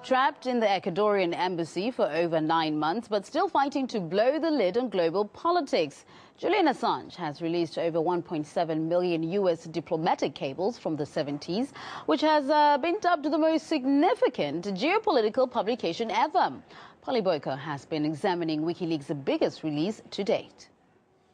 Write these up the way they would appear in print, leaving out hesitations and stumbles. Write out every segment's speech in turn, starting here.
Trapped in the Ecuadorian embassy for over 9 months, but still fighting to blow the lid on global politics, Julian Assange has released over 1.7 million US diplomatic cables from the 70s, which has been dubbed the most significant geopolitical publication ever. Polly Boyko has been examining WikiLeaks' biggest release to date.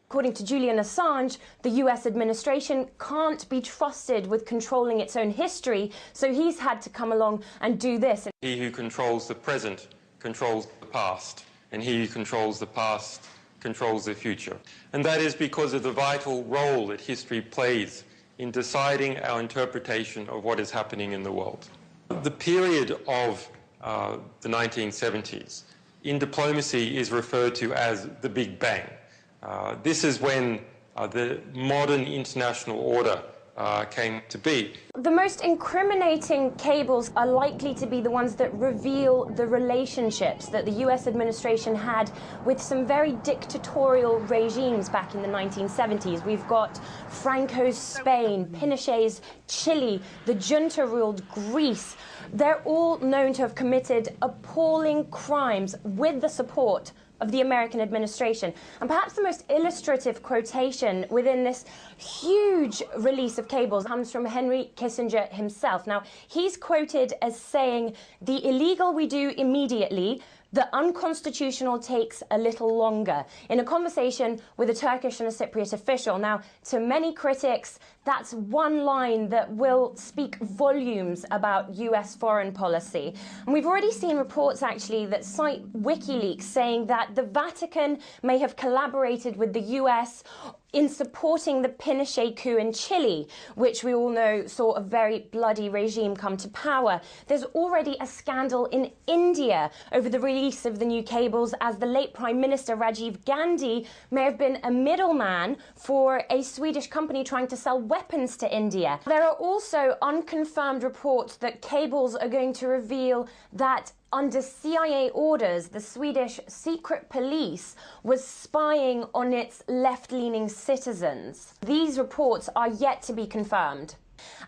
According to Julian Assange, the US administration can't be trusted with controlling its own history, so he's had to come along and do this. He who controls the present controls the past, and he who controls the past controls the future. And that is because of the vital role that history plays in deciding our interpretation of what is happening in the world. The period of the 1970s in diplomacy is referred to as the Big Bang. This is when the modern international order came to be. The most incriminating cables are likely to be the ones that reveal the relationships that the US administration had with some very dictatorial regimes back in the 1970s. We've got Franco's Spain, Pinochet's Chile, the junta-ruled Greece. They're all known to have committed appalling crimes with the support of the American administration. And perhaps the most illustrative quotation within this huge release of cables comes from Henry Kissinger himself. Now, he's quoted as saying, "The illegal we do immediately, the unconstitutional takes a little longer," in a conversation with a Turkish and a Cypriot official. Now, to many critics, that's one line that will speak volumes about US foreign policy. And we've already seen reports, actually, that cite WikiLeaks saying that the Vatican may have collaborated with the US in supporting the Pinochet coup in Chile, which we all know saw a very bloody regime come to power. There's already a scandal in India over the release of the new cables, as the late Prime Minister Rajiv Gandhi may have been a middleman for a Swedish company trying to sell weapons to India. There are also unconfirmed reports that cables are going to reveal that under CIA orders, the Swedish secret police was spying on its left-leaning citizens. These reports are yet to be confirmed.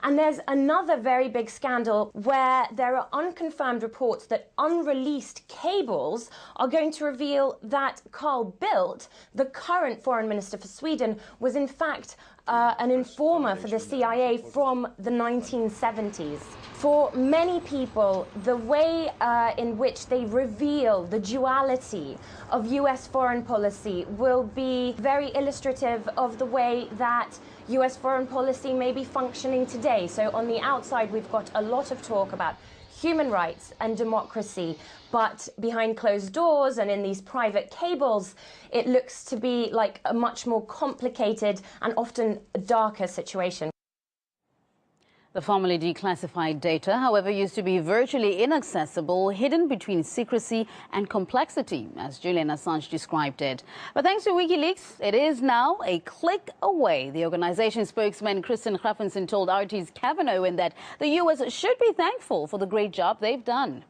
And there's another very big scandal where there are unconfirmed reports that unreleased cables are going to reveal that Carl Bildt, the current foreign minister for Sweden, was in fact an informer for the CIA from the 1970s. For many people, the way in which they reveal the duality of US foreign policy will be very illustrative of the way that US foreign policy may be functioning today. So on the outside, we've got a lot of talk about human rights and democracy, but behind closed doors and in these private cables, it looks to be like a much more complicated and often darker situation. The formerly declassified data, however, used to be virtually inaccessible, hidden between secrecy and complexity, as Julian Assange described it. But thanks to WikiLeaks, it is now a click away. The organization spokesman Kristen Hrafnsson told RT's Kevin Owen that the US should be thankful for the great job they've done.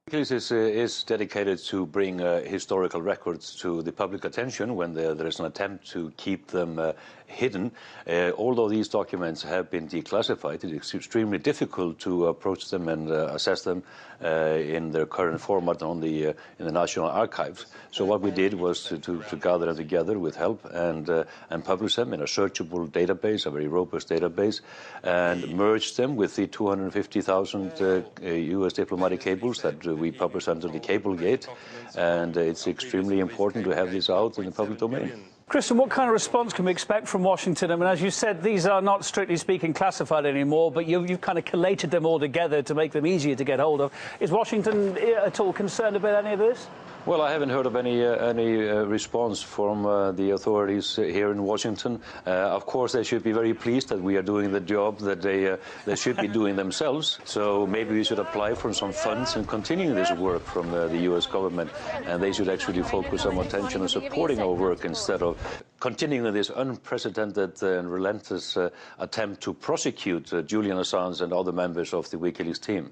WikiLeaks is dedicated to bring historical records to the public attention when there is an attempt to keep them hidden. Although these documents have been declassified, it is extremely difficult to approach them and assess them in their current format in the National Archives. So what we did was to gather them together with help and publish them in a searchable database, a very robust database, and merge them with the 250,000 US diplomatic cables that we publish under the Cable Gate, and it's extremely important to have this out in the public domain. Kristen, what kind of response can we expect from Washington? I mean, as you said, these are not strictly speaking classified anymore, but you've kind of collated them all together to make them easier to get hold of. Is Washington at all concerned about any of this? Well, I haven't heard of any response from the authorities here in Washington. Of course, they should be very pleased that we are doing the job that they should be doing themselves. So maybe we should apply for some funds and continue this work from the U.S. government. And they should actually focus some attention on supporting our work instead of continuing this unprecedented and relentless attempt to prosecute Julian Assange and other members of the WikiLeaks team.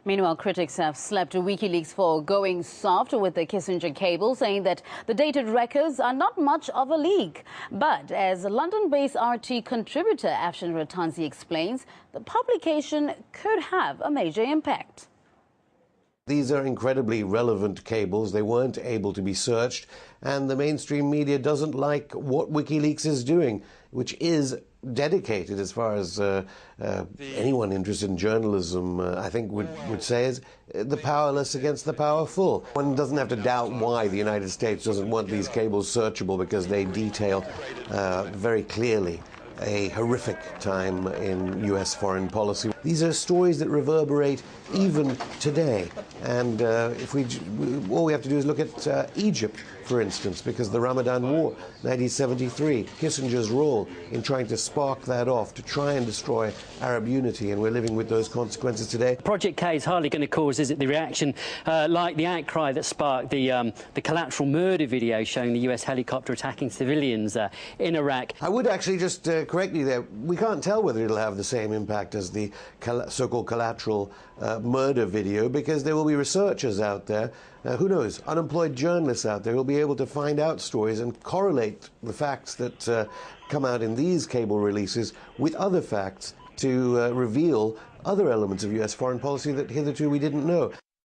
Meanwhile, critics have slapped WikiLeaks for going soft with the Kissinger cable, saying that the dated records are not much of a leak. But as London-based RT contributor Afshin Rattansi explains, the publication could have a major impact. These are incredibly relevant cables. They weren't able to be searched, and the mainstream media doesn't like what WikiLeaks is doing, which is dedicated, as far as anyone interested in journalism, I think would say, is the powerless against the powerful. One doesn't have to doubt why the United States doesn't want these cables searchable, because they detail very clearly a horrific time in U.S. foreign policy. These are stories that reverberate even today. And all we have to do is look at Egypt, for instance, because the Ramadan War, 1973, Kissinger's role in trying to spark that off, to try and destroy Arab unity, and we're living with those consequences today. Project K is hardly going to cause, is it, the reaction like the outcry that sparked the collateral murder video showing the US helicopter attacking civilians in Iraq. I would actually just correct you there. We can't tell whether it'll have the same impact as the so-called collateral murder video, because there will be researchers out there, who knows, unemployed journalists out there who will be able to find out stories and correlate the facts that come out in these cable releases with other facts to reveal other elements of US foreign policy that hitherto we didn't know.